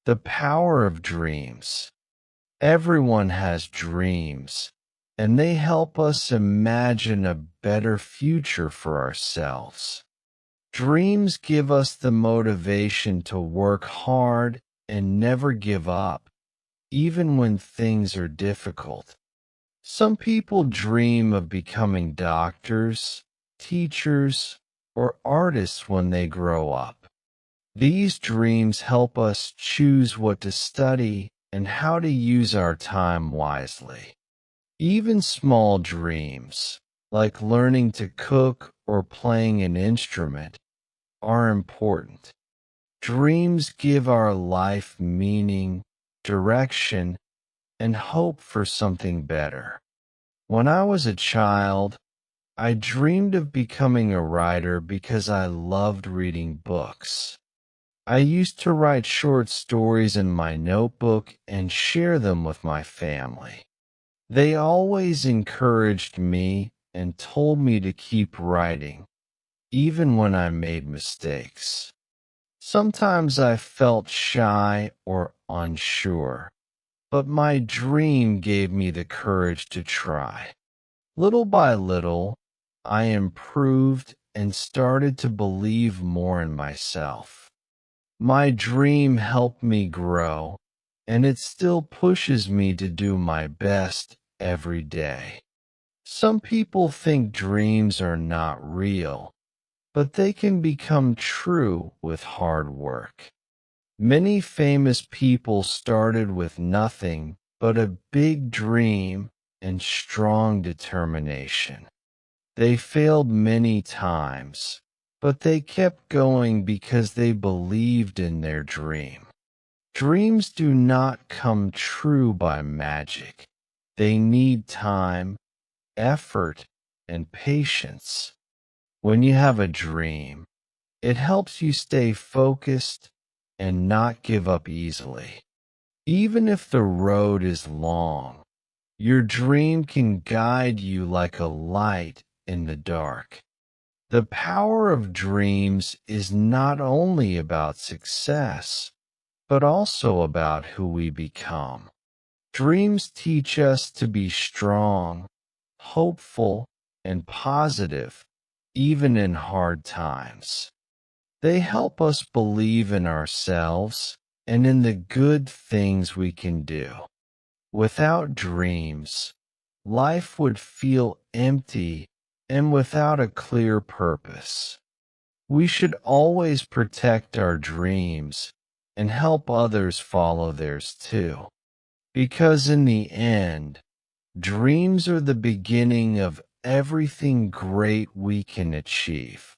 The power of dreams. Everyone has dreams, and they help us imagine a better future for ourselves. Dreams give us the motivation to work hard and never give up, even when things are difficult. Some people dream of becoming doctors, teachers, or artists when they grow up. These dreams help us choose what to study and how to use our time wisely. Even small dreams, like learning to cook or playing an instrument, are important. Dreams give our life meaning, direction, and hope for something better. When I was a child, I dreamed of becoming a writer because I loved reading books. I used to write short stories in my notebook and share them with my family. They always encouraged me and told me to keep writing, even when I made mistakes. Sometimes I felt shy or unsure, but my dream gave me the courage to try. Little by little, I improved and started to believe more in myself. My dream helped me grow, and it still pushes me to do my best every day. Some people think dreams are not real, but they can become true with hard work. Many famous people started with nothing but a big dream and strong determination. They failed many times, but they kept going because they believed in their dream. Dreams do not come true by magic. They need time, effort, and patience. When you have a dream, it helps you stay focused and not give up easily. Even if the road is long, your dream can guide you like a light in the dark. The power of dreams is not only about success, but also about who we become. Dreams teach us to be strong, hopeful, and positive, even in hard times. They help us believe in ourselves and in the good things we can do. Without dreams, life would feel empty and without a clear purpose. We should always protect our dreams and help others follow theirs too. Because in the end, dreams are the beginning of everything great we can achieve.